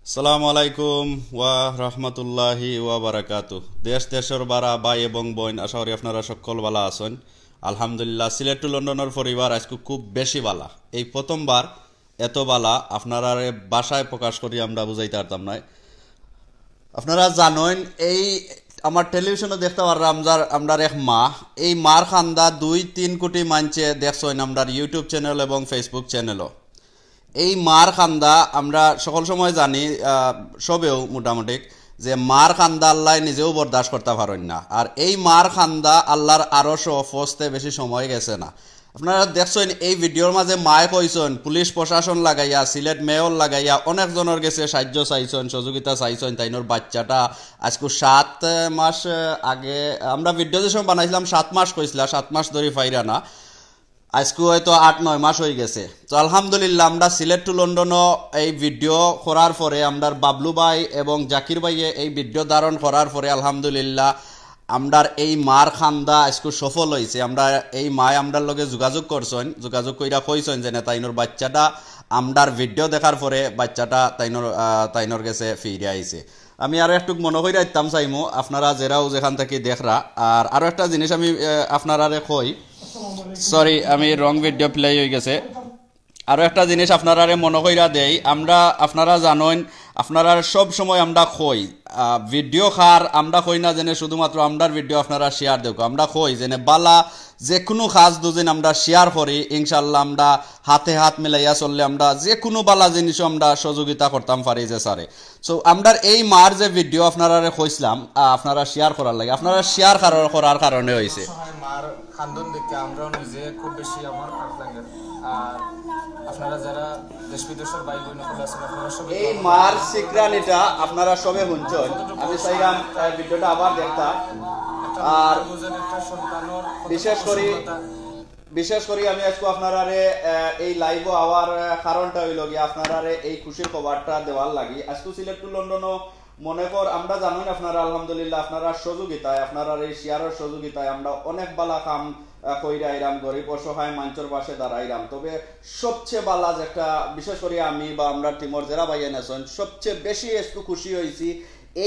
আসসালামু আলাইকুম ওয়া রাহমাতুল্লাহি ওয়া বারাকাতুহু। দেশ দেশের বারা ভাই এবং বোন, আশা করি আপনারা সকল ভালো আছেন। আলহামদুলিল্লাহ, সিলেট টু লন্ডনের পরিবার আজকে খুব বেশি বালা। এই প্রথমবার এত বালা আপনারা বাসায় প্রকাশ করি আমরা বুঝাইতে পারতাম না। আপনারা জানেন, এই আমার টেলিভিশনে দেখতে পারলাম আমরার এক মা, এই মার খান্দা 2-3 কোটি মানছে দেখছেন আমরার ইউটিউব চ্যানেল এবং ফেসবুক চ্যানেলও। এই মার খান্দা আমরা সকল সময় জানি, সবেও মোটামুটি, যে মার খান্দা আল্লাহ নিজেও বরদাস্ত করতে পারেন না। আর এই মার খান্দা আল্লাহর আরশ ফসতে বেশি সময় গেছে না। আপনারা দেখছেন এই ভিডিওর মাঝে মায়ে কইছেন পুলিশ প্রশাসন লাগাইয়া, সিলেট মেয়র লাগাইয়া অনেকজনের গেছে সাহায্য চাইছেন, সহযোগিতা চাইছেন। তাইনোর বাচ্চাটা আজকে 7 মাস আগে আমরা ভিডিও যে সময় বানাইছিলাম 7 মাস কইছিলা, 7 মাস ধরে ফাইরা না, আজকে হয়তো 8-9 মাস হয়ে গেছে। তো আলহামদুলিল্লাহ, আমরা সিলেট টু লন্ডনও এই ভিডিও করার পরে আমরা বাবলু ভাই এবং জাকির ভাইয়ে এই ভিডিও ধারণ করার পরে আলহামদুলিল্লাহ আমরার এই মার খান্দা আজকে সফল হয়েছে। আমরা এই মায় আমরার লগে যোগাযোগ করছেন, যোগাযোগ কইরা কইছেন যে না, তাইনোর বাচ্চাটা আমরার ভিডিও দেখার পরে বাচ্চাটা তাইনোর গেছে ফিরে আইছে। আমি আরো একটু মনে করে রাখতাম চাইমো আপনারা যেরাও যেখান থেকে দেখরা। আর আরো একটা জিনিস আমি আপনারা কই, সরি আমি রং ভিডিও প্লে হয়ে গেছে। আরো একটা জিনিস আপনারা মনে কইরা দেই, আমরা আপনারা জানেন, আপনারা সব সময় আমরা কই ভিডিও খার আমরা কই না যেন শুধুমাত্র আমরার ভিডিও আপনারা শেয়ার দেখো, আমরা কই যেন বালা যে কোনো কাজ দুদিন আমরা শেয়ার করি, ইনশাল্লাহ আমরা হাতে হাত মিলাইয়া চললে আমরা যে কোনো বালা জিনিসও আমরা সহযোগিতা করতাম পারি যে স্যারে। সো আমরা এই মার যে ভিডিও আপনারা কইছিলাম আপনারা শেয়ার করার লাগে, আপনারা শেয়ার করার কারণে হয়েছে। মার খান্দন দেখে আমরাও নিজে খুব বেশি আমার খারাপ লাগে। আর আপনারা যারা দেশ বিদেশের ভাই বোন আছেন, আপনারা সবাই এই মার সিকরানিটা আপনারা সবে শুনছেন। আমি চাইলাম ভিডিওটা আবার দেখতাম। আর বিশেষ করে আমি আজকে আপনারা এই লাইভ আওয়ার কারণটা হইল গিয়ে আপনারা এই খুশির খবরটা দেওয়ার লাগি। আজকে সিলেট টু লন্ডনও মনে কর আমরা জানেন আপনারা আলহামদুলিল্লাহ আপনারা সহযোগিতায়, আপনারা এই শেয়ারের সহযোগিতায় আমরা অনেক বালা কাম কইরা আইরাম, গরিব অসহায় মানুষের পাশে দাঁড়াইরাম। তবে সবচেয়ে বালা যেটা বিশেষ করে আমি বা আমরা টিমর যারা ভাইয়া নেছেন সবচেয়ে বেশি একটু খুশি হয়েছি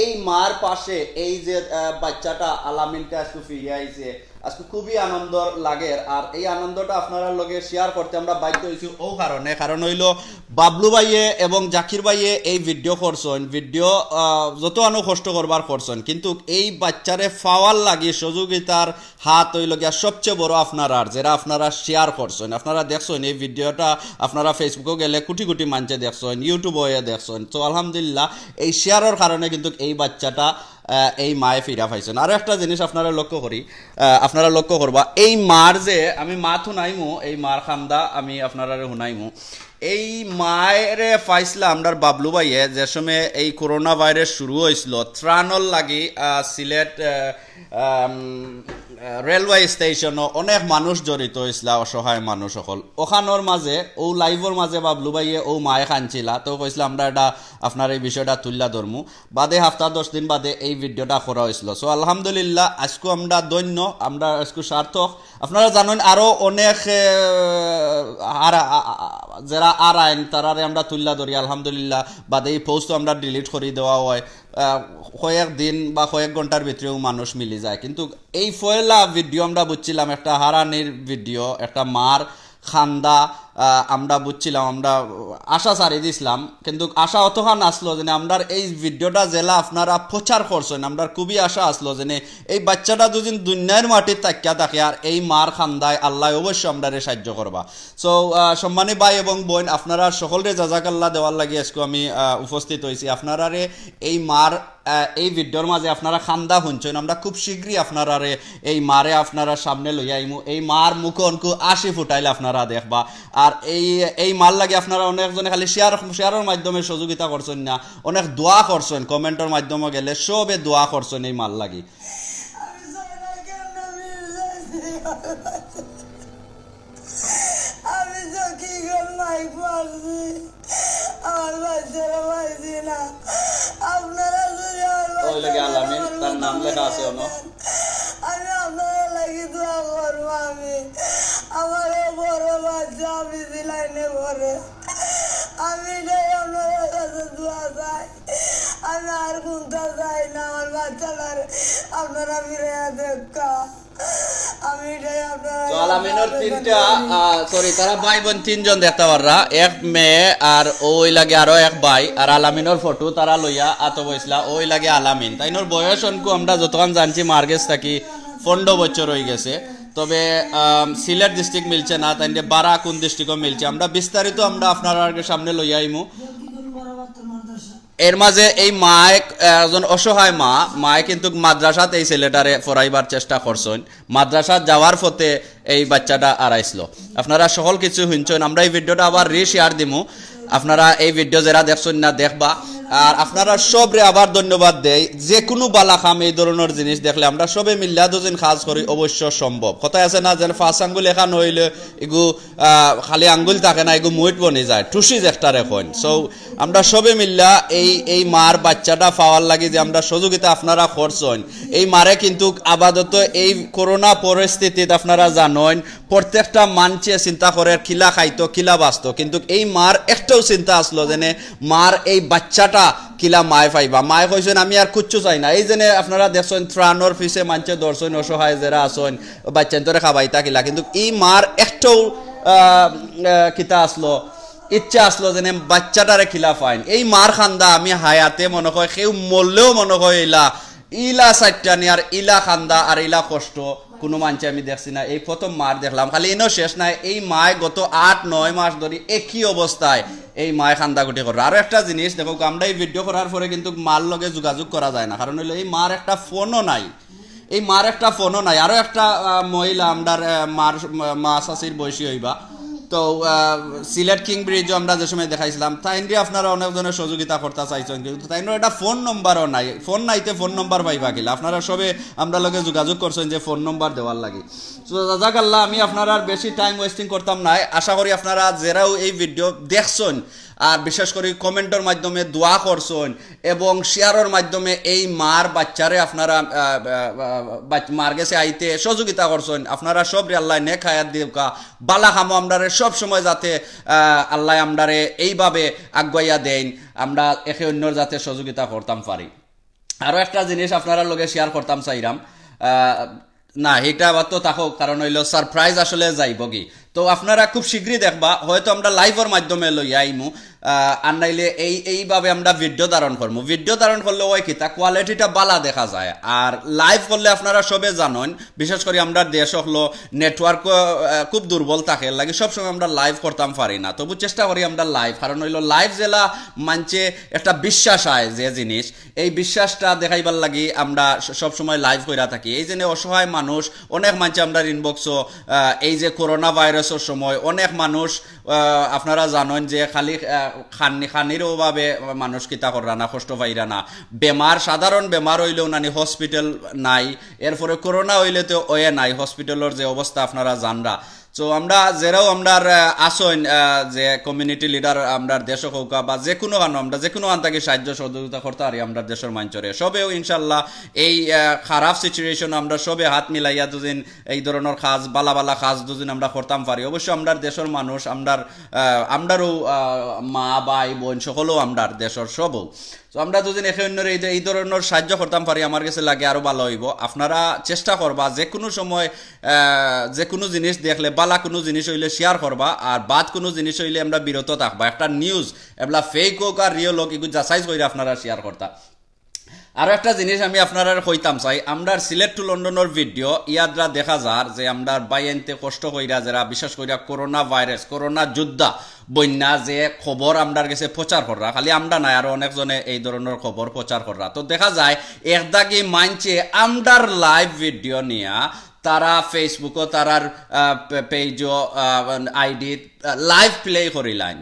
এই মার পাশে এই যে বাচ্চাটা আলামিনটা আজকে ফিরে আইছে, আজকে খুবই আনন্দ লাগে। আর এই আনন্দটা আপনারা লগে শেয়ার করতে আমরা বাধ্য হয়েছি ও কারণ হইল বাবলু ভাইয়ে এবং জাকির ভাইয়ে এই ভিডিও করছেন, ভিডিও যত আনো কষ্ট করবার করছেন, কিন্তু এই বাচ্চারে পাওয়ার লাগে সহযোগিতার হাত হইল গিয়া সবচেয়ে বড় আপনারা, যারা আপনারা শেয়ার করছেন। আপনারা দেখছেন এই ভিডিওটা, আপনারা ফেসবুকে গেলে কোটি কোটি মানুষে দেখছেন, ইউটিউবে দেখছেন। তো আলহামদুলিল্লাহ এই শেয়ারের কারণে কিন্তু এই বাচ্চাটা এই মায়ে ফিরা পাইছেন। আরো একটা জিনিস আপনারা লক্ষ্য করবা, এই মার যে আমি মা শুনাইমু, এই মার খান্দা আমি আপনারা শুনাইমু। এই মায়ের পাইছিলাম আমরা বাবলু ভাইয়ে যে সময় এই করোনা ভাইরাস শুরু হয়েছিল, ত্রাণর লাগি সিলেট রেলওয়ে স্টেশনও অনেক মানুষ জড়িত হয়েছিল, অসহায় মানুষ সকল। ওখানোর মাঝে ও লাইভর মাঝে বাবলু ভাইয়ে ও মায়ে খানছিলা, তো কইছিল আমরা এটা আপনার এই বিষয়টা তুললা ধরমু। বাদে সপ্তাহ 10 দিন বাদে এই ভিডিওটা করা হয়েছিল। সো আলহামদুলিল্লাহ আজকে আমরা দৈন্য, আমরা আজকে সার্থক। আপনারা জানেন আরো অনেক যারা আর আইন তারারে আমরা তুললা ধরি আলহামদুলিল্লাহ। বাদে এই পোস্ট আমরা ডিলিট করে দেওয়া হয়, কয়েক দিন বা কয়েক ঘন্টার ভিতরেও মানুষ মিলে যায়। কিন্তু এই পয়লা ভিডিও আমরা বুঝছিলাম একটা হারানির ভিডিও, একটা মার খান্দা আমরা বুঝছিলাম, আমরা আশা ছাড়ি দিছিলাম, কিন্তু আশা অতখান আসলো যে আমরা এই ভিডিওটা জেলা আপনারা প্রচার করছেন, আমরা খুবই আশা আসলো যে এই বাচ্চাটা দুদিন দুনিয়ার মাটির তাকিয়া থাকে আর এই মার খান্দায় আল্লাহ অবশ্যই আমরা সাহায্য করবা। সো সম্মানী ভাই এবং বোন, আপনারা সকলরে জাজাকাল্লাহ দেওয়ার লাগে আজকে আমি উপস্থিত হয়েছি। আপনারা এই মার এই ভিডিওর মাঝে আপনারা খান্দা শুনছেন, আমরা খুব শীঘ্রই আপনারা এই মারে আপনারা সামনে লইয়া আইমু। এই মার মুখে অনকু 80 ফুটাইলে আপনারা দেখবা। আর এই মাল লাগে আপনারা অনেকজনে খালি শেয়ারের মাধ্যমে সহযোগিতা করছেন না, অনেক দোয়া করছেন, কমেন্টের মাধ্যমে গেলে সবে দোয়া করছেন এই মাল লাগি। আলামিন তার নাম লেখা আছে অন্য। আমি আপনারা লাগি দোয়া করবো। আমি আমার বড় বাচ্চা আমি দিলাইনে পরে আমি আপনার কাছে দোয়া চাই। শুনতে চাই না আমার বাচ্চাটার আপনারা ফিরে দেখা আমি এটাই আপনারা তো আলামিনের তিনটা সরি তারা ভাই বোন তিনজন দেখতে পাররা এক মেয়ে আর ওই লাগে আরো এক ভাই আর আলামিনের ফটো তারা লইয়া আত বইসলা ওই লাগে আলামিন তাইনোর বয়স অনকু আমরা যতক্ষণ জানছি মার্গেস থাকি 15 বছর হয়ে গেছে তবে সিলেট ডিস্ট্রিক্ট মিলছে না তাই বারা কোন ডিস্ট্রিক্টও মিলছে আমরা বিস্তারিত আমরা আপনার সামনে লইয়া আইমু এর মাঝে এই মা একজন অসহায় মায় কিন্তু মাদ্রাসাত এই ছেলেটারে পড়াইবার চেষ্টা করছেন মাদ্রাসাত যাওয়ার পথে এই বাচ্চাটা আড়াইছিল আপনারা সকল কিছু শুনছেন আমরা এই ভিডিওটা আবার রিশেয়ার দিমু আপনারা এই ভিডিও যারা দেখছেন না দেখবা আর আপনারা সবরে আবার ধন্যবাদ দেই যে কোনো বালা খাম এই ধরনের জিনিস দেখলে আমরা সবে মিল্লা দুজন কাজ করি অবশ্য সম্ভব কথা আছে না যেন ফার্স্ট আঙ্গুল এখান হইলে এগু খালি আঙ্গুল থাকে না এগু মুইট বনে যায় টুসিজ একটা রেখন সো আমরা সবে মিল্লা এই মার বাচ্চাটা পাওয়ার লাগে যে আমরা সহযোগিতা আপনারা করছেন এই মারে কিন্তু আপাতত এই করোনা পরিস্থিতিত আপনারা জানেন প্রত্যেকটা মানুষে চিন্তা করে কিলা খাইতো কিলা বাঁচতো কিন্তু এই মার একটাও চিন্তা আসলো যেন মার এই বাচ্চাটা কিলা মায় পাইবা মায় কইছেন আমি আর কিচ্ছু চাই না এই জেনে আপনারা দেখছেন ত্রাণর পিছে মানুষে দর্শন অসহায় যারা আছেন বাচ্চা তোরে খাবাইতা কিলা কিন্তু এই মার একটাও কিতা আসলো ইচ্ছা আসলো যেন বাচ্চাটারে খিলা পাইন এই মার খান্দা আমি হায়াতে মনে হয় কেউ মরলেও মনে হয় ইলা সাইটানি আর ইলা খান্দা আর ইলা কষ্ট কোনো মানুষ আমি দেখছি না এই প্রথম মার দেখলাম খালি এনেও শেষ নাই এই মায় গত 8-9 মাস ধরে একই অবস্থায় এই মায় খান্দাকুটি করে আর একটা জিনিস দেখো আমরা এই ভিডিও করার পরে কিন্তু মার লগে যোগাযোগ করা যায় না কারণ হইলো এই মার একটা ফোনও নাই এই মার একটা ফোনও নাই আরো একটা মহিলা আমরার মার মা শাশির বয়সী হইবা তো সিলেট কিং ব্রিজও আমরা যে সময় দেখাইছিলাম তাইনরে আপনারা অনেক ধরনের সহযোগিতা করতে চাইছেন কিন্তু তাইনের একটা ফোন নম্বরও নাই ফোন নাইতে ফোন নম্বর পাইবা কিলা আপনারা সবে আমরা লগে যোগাযোগ করছেন যে ফোন নম্বর দেওয়ার লাগে তো জাযাকাল্লাহ আমি আপনারা বেশি টাইম ওয়েস্টিং করতাম না আশা করি আপনারা যারাও এই ভিডিও দেখছেন আর বিশেষ করে কমেন্টের মাধ্যমে দোয়া করছেন এবং শেয়ারের মাধ্যমে এই মার বাচ্চারে আপনারা মার গেছে আইতে সহযোগিতা করছেন আপনারা সবরে আল্লাহ নেক হায়াত দিউকা বালা খামো আমরারে সব সময় যাতে আল্লাহ আমরারে এইভাবে আগুয়াইয়া দেন আমরা একে অন্যর যাতে সহযোগিতা করতাম পারি আরো একটা জিনিস আপনারা লগে শেয়ার করতাম চাইরাম না এটা আবার তো থাকুক কারণ হইলো সারপ্রাইজ আসলে যাইব কি তো আপনারা খুব শীঘ্রই দেখবা হয়তো আমরা লাইভের মাধ্যমে লইয়া আইমু আর নাইলে এইভাবে আমরা ভিডিও ধারণ করবো ভিডিও ধারণ করলে ওই কি তা কোয়ালিটিটা বালা দেখা যায় আর লাইভ করলে আপনারা সবে জানেন বিশেষ করে আমরা দেশ হলো নেটওয়ার্ক খুব দুর্বল থাকে লাগে সবসময় আমরা লাইভ করতাম পারি না তবু চেষ্টা করি আমরা লাইভ কারণ হইলো লাইভ জেলা মানছে একটা বিশ্বাস হয় যে জিনিস এই বিশ্বাসটা দেখাইবার লাগি আমরা সবসময় লাইভ কইরা থাকি এই জন্য অসহায় মানুষ অনেক মানুষ আমরা ইনবক্সও এই যে করোনা ভাইরাসের সময় অনেক মানুষ আপনারা জানেন যে খালি খানির অভাবে মানুষ কিতা করা না কষ্ট পাইরা না বেমার সাধারণ বেমার হইলেও নানি হসপিটাল নাই এরপরে করোনা হইলে তো ওয়ে নাই হসপিটালের যে অবস্থা আপনারা জানরা তো আমরা যারাও আমরা আসন যে কমিউনিটি লিডার আমরা দেশ হোক বা যে কোনো গান আমরা যে কোনো গান থেকে সাহায্য সহযোগিতা করতে পারি আমরা দেশের মানুষরে সবেও ইনশাল্লাহ এই খারাপ সিচুয়েশন আমরা সবে হাত মিলাইয়া দুদিন এই ধরনের কাজ বালা বালা কাজ দুদিন আমরা করতাম পারি অবশ্যই আমরা দেশের মানুষ আমরারও মা ভাই বোন সকলেও আমরা দেশের সবও তো আমরা দুদিন একে অন্যের এই ধরনের সাহায্য করতাম পারি আমার কাছে লাগে আরো ভালো হইব আপনারা চেষ্টা করবা যে কোনো সময় যে কোনো জিনিস দেখলে বালা কোনো জিনিস হইলে শেয়ার করবা আর বাদ কোনো জিনিস হইলে আমরা বিরত থাকবা একটা নিউজ এগুলা ফেক হোক আর রিয়েল হোক এগুলো যাচাই করে আপনারা শেয়ার করতা আরো একটা জিনিস আমি আপনারা কইতাম চাই আমরা সিলেট টু লন্ডনের ভিডিও ইয়াদরা দেখা যার যে আমরা বাইনতে কষ্ট কইরা যারা বিশেষ কইরা করোনা ভাইরাস করোনা যোদ্ধা বন্যা যে খবর আমরার কাছে প্রচার করা খালি আমরা নাই আরো অনেকজনে এই ধরনের খবর প্রচার করা তো দেখা যায় একদাগি মানছে আমরার লাইভ ভিডিও নিয়া তারা ফেসবুকও তারার পেজও আইডি লাইভ প্লে করিলেন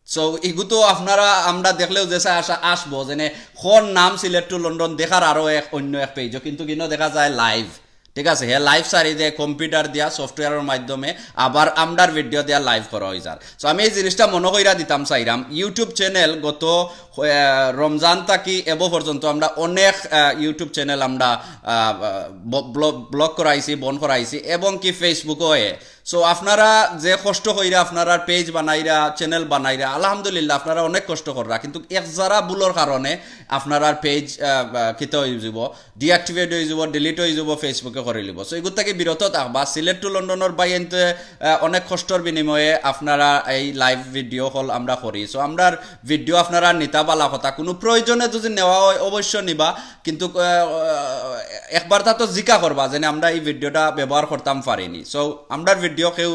সো এগুতো আপনারা আমরা দেখলেও যে আশা আসবো যে কোন নাম সিলেট টু লন্ডন দেখার আরো এক অন্য এক পেজও কিন্তু কিনো দেখা যায় লাইভ ঠিক আছে হ্যাঁ লাইভ সারি দিয়ে কম্পিউটার দিয়া সফটওয়্যারের মাধ্যমে আবার আমরার ভিডিও দিয়া লাইভ করা হয়ে যায় সো আমি এই জিনিসটা মনে কইরা দিতাম চাইরাম ইউটিউব চ্যানেল গত রমজান থাকি এব পর্যন্ত আমরা অনেক ইউটিউব চ্যানেল আমরা ব্লক করাইছি বন্ধ করাইছি এবং কি ফেসবুকও সো আপনারা যে কষ্ট কইরা আপনারা পেজ বানাইরা চ্যানেল বানাইরা আলহামদুলিল্লাহ আপনারা অনেক কষ্ট কররা কিন্তু এক যারা ভুলের কারণে আপনারা পেজ কিতা হয়ে যাব ডিঅ্যাক্টিভেট হয়ে যাব ডিলিট হয়ে যাব ফেসবুকে করে লিব সো এগুলো থেকে বিরত থাকবা সিলেট টু লন্ডনের বাইনতে অনেক কষ্টর বিনিময়ে আপনারা এই লাইভ ভিডিও কল আমরা করি সো আমরার ভিডিও আপনারা নিতা বালা কথা কোনো প্রয়োজনে যদি নেওয়া হয় অবশ্য নিবা কিন্তু একবার তা তো জিকা করবা যে আমরা এই ভিডিওটা ব্যবহার করতাম পারিনি সো আমরার ভিডিও কেউ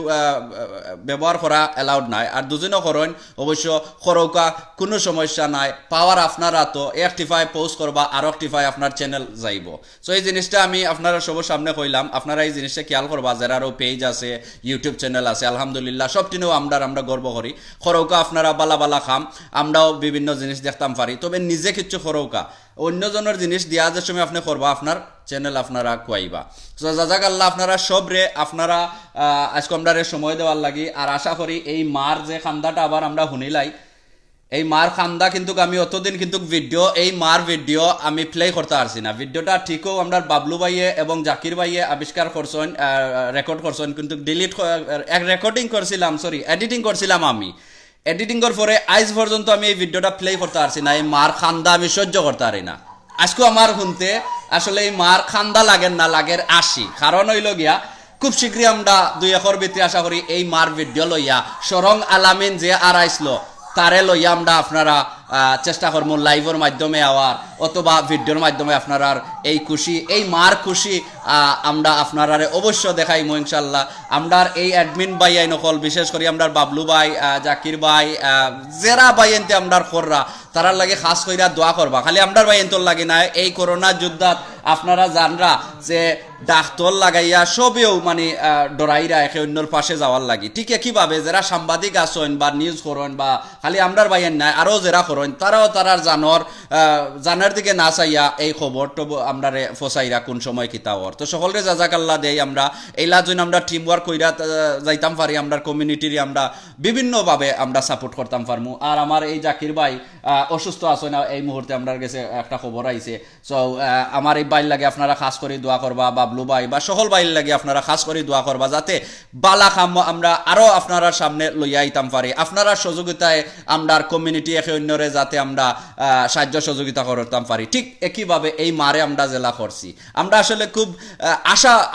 ব্যবহার করা অ্যালাউড নাই আর দুজনও করেন অবশ্য করৌকা কোনো সমস্যা নাই পাওয়ার আপনারা তো একটিফাই পোস্ট করবা আর একটিফাই আপনার চ্যানেল যাইব সো এই জিনিসটা আমি আপনারা সবার সামনে কইলাম আপনারা এই জিনিসটা খেয়াল করবা যারারও পেজ আছে ইউটিউব চ্যানেল আছে আলহামদুলিল্লাহ সবটিনেও আমরা গর্ব করি করৌকা আপনারা বালা বালা খাম আমরাও বিভিন্ন জিনিস দেখতাম পারি তবে নিজে কিছু করৌকা অন্যজনের জিনিস দিয়া যে সময় আপনি করবা আপনার চ্যানেল আপনারা খুয়াইবা সো জাজাকাল্লাহ আপনারা সবরে আপনারা আজকে আমরা সময় দেওয়ার লাগি আর আশা করি এই মার যে খান্দাটা আবার আমরা শুনিলাই এই মার খান্দা কিন্তু আমি অতদিন কিন্তু ভিডিও এই মার ভিডিও আমি প্লে করতে পারছি না ভিডিওটা ঠিকও আমরা বাবলু ভাইয়ে এবং জাকির ভাইয়ে আবিষ্কার করছেন রেকর্ড করছেন কিন্তু ডিলিট রেকর্ডিং করছিলাম এডিটিং করছিলাম আমি এডিটিংয়ের পরে আজ পর্যন্ত আমি এই ভিডিওটা প্লে করতে পারছি না এই মার খান্দা আমি সহ্য করতে পারি না আজকে আমার শুনতে আসলে এই মার খান্দা লাগেন না লাগের আসি কারণ হইল গিয়া খুব শীঘ্রই আমরা 2 ভিতরে আশা করি এই মার ভিডিও লইয়া সরং আলামিন যে আর আইসলো তারে লইয়া আমরা আপনারা চেষ্টা করবো লাইভের মাধ্যমে আওয়ার অথবা ভিডিওর মাধ্যমে আপনারা এই খুশি এই মার খুশি আমরা আপনারা অবশ্য দেখাইমু ইনশাল্লাহ আমরা এই অ্যাডমিন ভাই আই নকল বিশেষ করে আমরা বাবলু ভাই জাকির ভাই জেরা ভাই এনতে আমরা কররা তারার লাগে খাস কইরা দোয়া করবা খালি আমরা ভাই এনতর লাগে না এই করোনা যুদ্ধত আপনারা জানরা যে ডাক্তর লাগাইয়া সবেও মানে ডরাইরা একে অন্যর পাশে যাওয়ার লাগি ঠিক কিভাবে যারা সাংবাদিক আসেন বা নিউজ করেন বা খালি আমরার বাইয়ের নাই আরও যারা করেন তারাও তারার জানার দিকে না চাইয়া এই খবর তো আমরা ফসাইরা কোন সময় কিতাওর তো সকলরে জাজাকাল্লাহ দেই আমরা এইলা জন্য আমরা টিম ওয়ার্ক কইরা যাইতাম পারি আমরা কমিউনিটির আমরা বিভিন্নভাবে আমরা সাপোর্ট করতাম পারমু আর আমার এই জাকির ভাই অসুস্থ আছে না এই মুহূর্তে আপনার কাছে একটা খবর আইছে সো আমার এই বাইর লাগে আপনারা খাস করে দোয়া করবা বাবলু ভাই বা সকল বাইর লাগে আপনারা খাস করে দোয়া করবা যাতে বালা কাম আমরা আরো আপনারা সামনে লইয়া আইতাম পারি আপনারা সহযোগিতায় আমরা কমিউনিটি একে অন্যরে যাতে আমরা সাহায্য সহযোগিতা করতাম পারি ঠিক একইভাবে এই মারে আমরা জেলা করছি আমরা আসলে খুব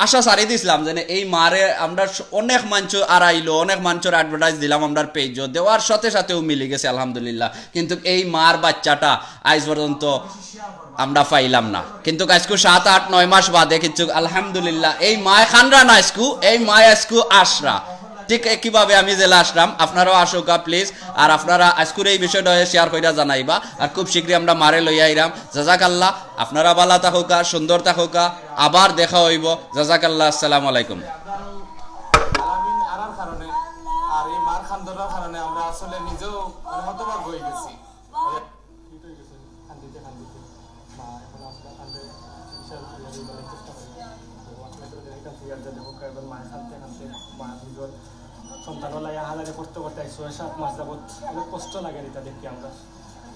আশা সারি দিছিলাম যে এই মারে আমরা অনেক মানুষ আড়াইলো অনেক মানুষের অ্যাডভার্টাইজ দিলাম আমরা পেজ দেওয়ার সাথে সাথেও মিলে গেছে আলহামদুলিল্লাহ কিন্তু এই মার বাচ্চাটা আজ পর্যন্ত আমরা পাইলাম না কিন্তু আজকে 7, 8, 9 মাস বাদে কিন্তু আলহামদুলিল্লাহ এই মায় খানরা না আজকু এই মায় আজকু আশরা ঠিক কিভাবে আমি জেলা আসলাম আপনারাও আসুকা প্লিজ আর আপনারা আজকুর এই বিষয়টা শেয়ার কইরা জানাইবা আর খুব শীঘ্রই আমরা মারে লইয়া আইরাম জাজাকাল্লাহ আপনারা ভালো থাকুকা সুন্দর থাকুকা আবার দেখা হইব জাজাকাল্লাহ আসসালামু আলাইকুম আলামিন আরার কারণে আর এই মার খান্দরার কারণে আমরা আসলে নিজেও হতবাক হয়ে গেছি সন্তানলাই আহালারে করতে করতে 6-7 মাস যাবত অনেক কষ্ট লাগে এটা দেখি আমরা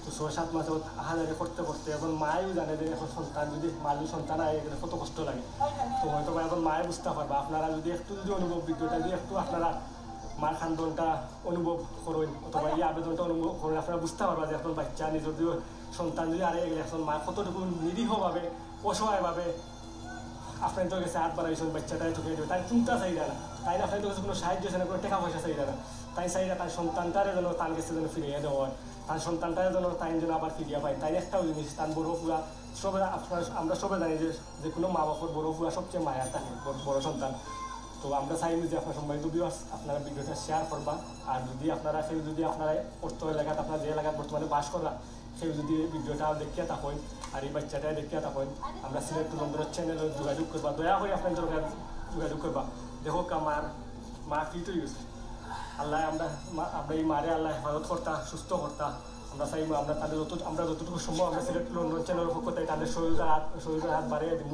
তো 6-7 মাস যাবত আহালারে করতে করতে এখন মায়ও জানে যে এখন সন্তান যদি মালু সন্তান আয় এখানে কত কষ্ট লাগে তো হয়তো এখন মায়ে বুঝতে পারবা আপনারা যদি একটু যদি অনুভব ভিডিওটা যদি একটু আপনারা মার খান্দনটা অনুভব করেন অথবা এই আবেদনটা অনুভব করেন আপনারা বুঝতে পারবা যে এখন বাচ্চা নিজের যদি সন্তান যদি আরে গেলে এখন মা কতটুকু নিরীহভাবে অসহায়ভাবে আপনাদের কাছে হাত বাড়াইছেন বাচ্চাটাই চোখে দেবে তাই চিন্তা চাইরা না তাই না আপনাদের কাছে কোনো সাহায্য চাই না কোনো টাকা পয়সা চাইরা না তাই চাইরা তার সন্তানটারে যেন তার কাছে যেন ফিরিয়ে দেওয়া হয় তার সন্তানটারে যেন তাই যেন আবার ফিরিয়ে পায় তাই একটাও জিনিস তার বড় ফুয়া সবে আমরা সবাই জানি যে কোনো মা বাবার বড় ফুয়া সবচেয়ে মায়া থাকে বড় সন্তান তো আমরা চাইনি যে আপনার সম্মানিত ভিউয়ার্স আপনারা ভিডিওটা শেয়ার করবা আর যদি আপনারা কেউ যদি আপনারা অর্থ এলাকাত আপনার যে এলাকাত বর্তমানে বাস করা কেউ যদি ভিডিওটা দেখিয়া থাকেন আর এই বাচ্চাটা দেখিয়া থাকেন আমরা সিলেট টু লন্ডনের চ্যানেলে যোগাযোগ করবা দয়া করে আপনাদের যোগাযোগ করবা দেখো আমার মা ফিট হয়ে গেছে আল্লাহ আমরা এই মারে আল্লাহ হেফাজত করতা সুস্থ করতা আমরা চাইব আমরা তাদের আমরা যতটুকু সম্ভব আমরা সিলেট টু লন্ডন চ্যানেলের পক্ষ থেকে তাদের শরীরের হাত বাড়িয়ে দিব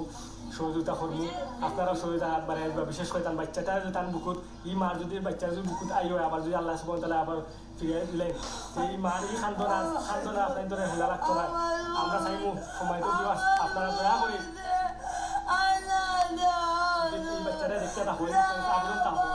সহযোগিতা করবো আপনারাও সহযোগিতা হাত বাড়িয়ে আসবা বিশেষ করে তার বাচ্চাটা যদি তার বুকুত এই মার যদি বাচ্চা যদি বুকুত আই হয় আবার যদি আল্লাহ সুবহানাহু ওয়া তাআলা আবার ফিরিয়ে দিলেন এই মার এই খান্দনা আপনার ধরে হেলা রাখতো না আমরা চাইবো সময় তো দিবা আপনারা দয়া করে এই বাচ্চাটা দেখতে থাকুন আবেদন থাকুন